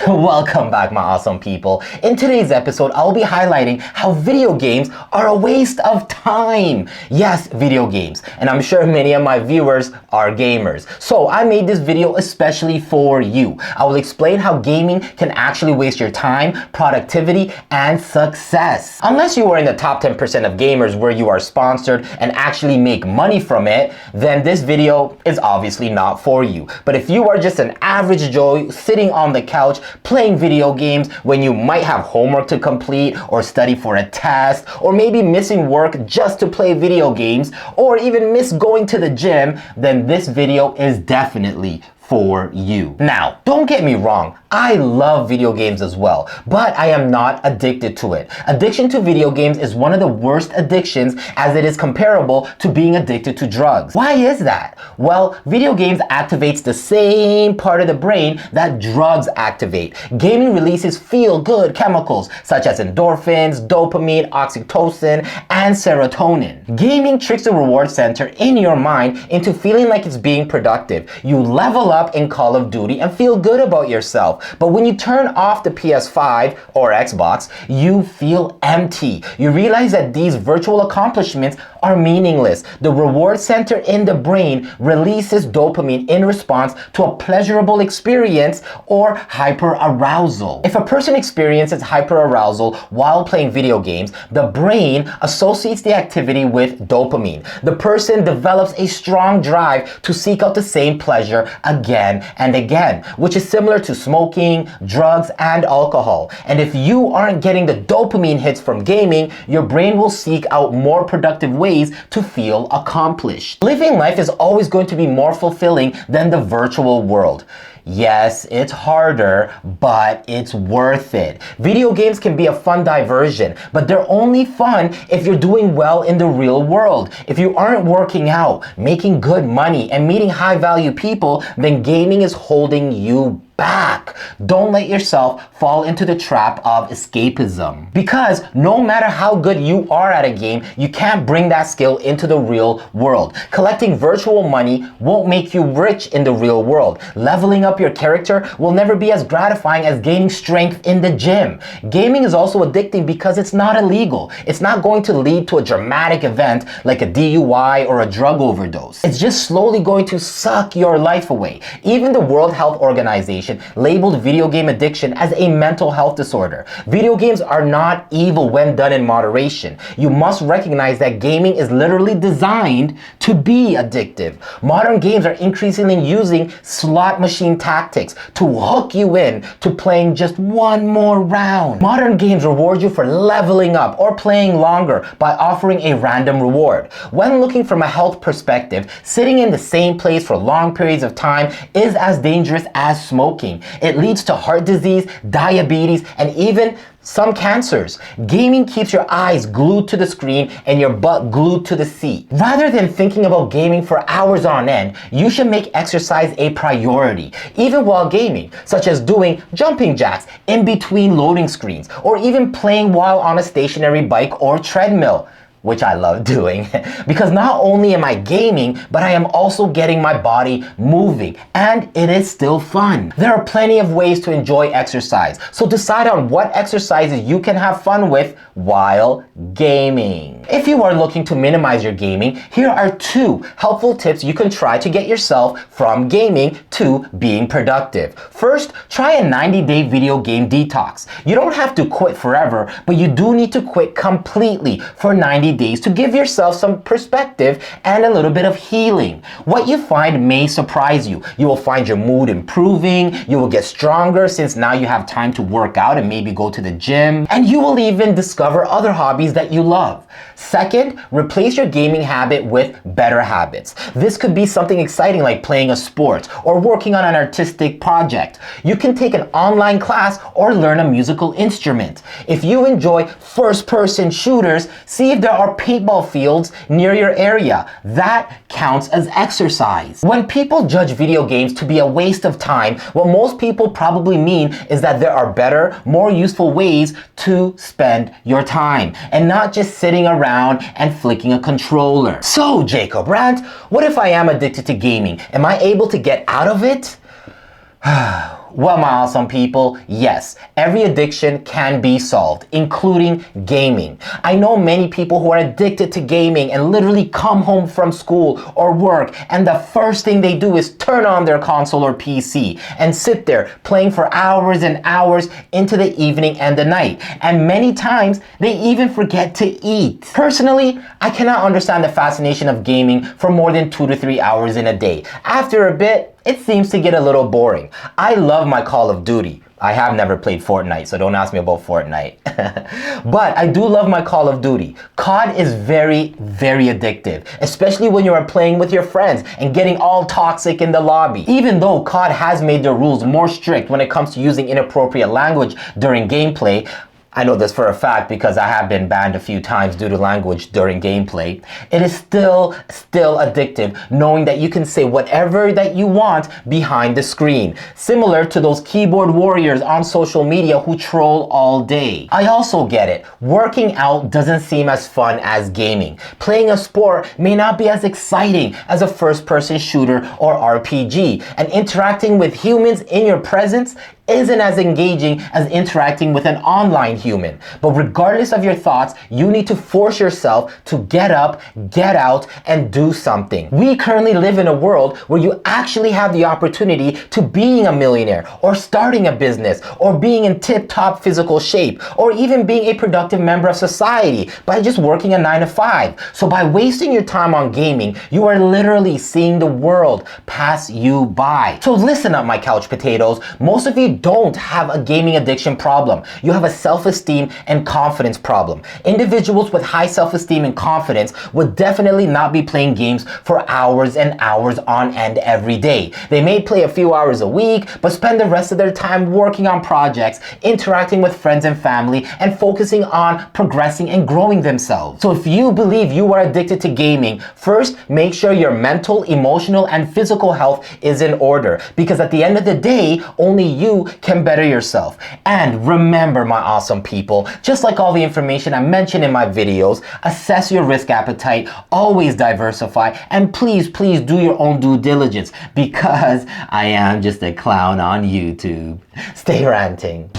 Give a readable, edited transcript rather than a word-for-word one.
Welcome back, my awesome people. In today's episode, I'll be highlighting how video games are a waste of time. Yes, video games. And I'm sure many of my viewers are gamers. So I made this video especially for you. I will explain how gaming can actually waste your time, productivity, and success. Unless you are in the top 10% of gamers where you are sponsored and actually make money from it, then this video is obviously not for you. But if you are just an average Joe sitting on the couch playing video games when you might have homework to complete or study for a test, or maybe missing work just to play video games, or even miss going to the gym, then this video is definitely for you. Now, don't get me wrong, I love video games as well, but I am not addicted to it. Addiction to video games is one of the worst addictions, as it is comparable to being addicted to drugs. Why is that? Well, video games activates the same part of the brain that drugs activate. Gaming releases feel-good chemicals such as endorphins, dopamine, oxytocin, and serotonin. Gaming tricks the reward center in your mind into feeling like it's being productive. You level up in Call of Duty and feel good about yourself. But when you turn off the PS5 or Xbox, you feel empty. You realize that these virtual accomplishments are meaningless. The reward center in the brain releases dopamine in response to a pleasurable experience or hyperarousal. If a person experiences hyperarousal while playing video games, the brain associates the activity with dopamine. The person develops a strong drive to seek out the same pleasure again and again, which is similar to smoking, drugs, and alcohol. And if you aren't getting the dopamine hits from gaming, your brain will seek out more productive ways to feel accomplished. Living life is always going to be more fulfilling than the virtual world. Yes, it's harder, but it's worth it. Video games can be a fun diversion, but they're only fun if you're doing well in the real world. If you aren't working out, making good money, and meeting high-value people, then gaming is holding you back. Don't let yourself fall into the trap of escapism. Because no matter how good you are at a game, you can't bring that skill into the real world. Collecting virtual money won't make you rich in the real world. Leveling up your character will never be as gratifying as gaining strength in the gym. Gaming is also addicting because it's not illegal. It's not going to lead to a dramatic event like a DUI or a drug overdose. It's just slowly going to suck your life away. Even the World Health Organization labeled video game addiction as a mental health disorder. Video games are not evil when done in moderation. You must recognize that gaming is literally designed to be addictive. Modern games are increasingly using slot machine tactics to hook you in to playing just one more round. Modern games reward you for leveling up or playing longer by offering a random reward. When looking from a health perspective, sitting in the same place for long periods of time is as dangerous as smoking. It leads to heart disease, diabetes, and even some cancers. Gaming keeps your eyes glued to the screen and your butt glued to the seat. Rather than thinking about gaming for hours on end, you should make exercise a priority, even while gaming, such as doing jumping jacks in between loading screens, or even playing while on a stationary bike or treadmill, which I love doing, because not only am I gaming, but I am also getting my body moving, and it is still fun. There are plenty of ways to enjoy exercise, so decide on what exercises you can have fun with while gaming. If you are looking to minimize your gaming, here are 2 helpful tips you can try to get yourself from gaming to being productive. First, try a 90-day video game detox. You don't have to quit forever, but you do need to quit completely for 90 days to give yourself some perspective and a little bit of healing. What you find may surprise you. You will find your mood improving, you will get stronger since now you have time to work out and maybe go to the gym, and you will even discover other hobbies that you love. Second, replace your gaming habit with better habits. This could be something exciting like playing a sport or working on an artistic project. You can take an online class or learn a musical instrument. If you enjoy first-person shooters, see if there are paintball fields near your area. That counts as exercise. When people judge video games to be a waste of time, what most people probably mean is that there are better, more useful ways to spend your time, and not just sitting around and flicking a controller. So, Jacob Rant, what if I am addicted to gaming? Am I able to get out of it? Well, my awesome people, yes, every addiction can be solved, including gaming. I know many people who are addicted to gaming and literally come home from school or work, and the first thing they do is turn on their console or PC and sit there playing for hours and hours into the evening and the night. And many times, they even forget to eat. Personally, I cannot understand the fascination of gaming for more than 2 to 3 hours in a day. After a bit, it seems to get a little boring. I love my Call of Duty. I have never played Fortnite, so don't ask me about Fortnite. But I do love my Call of Duty. COD is very, very addictive, especially when you are playing with your friends and getting all toxic in the lobby. Even though COD has made their rules more strict when it comes to using inappropriate language during gameplay, I know this for a fact because I have been banned a few times due to language during gameplay. It is still addictive knowing that you can say whatever that you want behind the screen. Similar to those keyboard warriors on social media who troll all day. I also get it. Working out doesn't seem as fun as gaming. Playing a sport may not be as exciting as a first-person shooter or RPG. And interacting with humans in your presence isn't as engaging as interacting with an online human. But regardless of your thoughts, you need to force yourself to get up, get out, and do something. We currently live in a world where you actually have the opportunity to being a millionaire, or starting a business, or being in tip-top physical shape, or even being a productive member of society by just working a 9 to 5. So by wasting your time on gaming, you are literally seeing the world pass you by. So listen up, my couch potatoes. Most of you don't have a gaming addiction problem. You have a self-esteem and confidence problem. Individuals with high self-esteem and confidence would definitely not be playing games for hours and hours on end every day. They may play a few hours a week, but spend the rest of their time working on projects, interacting with friends and family, and focusing on progressing and growing themselves. So if you believe you are addicted to gaming, first make sure your mental, emotional, and physical health is in order, because at the end of the day, only you can better yourself. And remember, my awesome people, just like all the information I mentioned in my videos, assess your risk appetite, always diversify, and please do your own due diligence, because I am just a clown on YouTube. Stay ranting.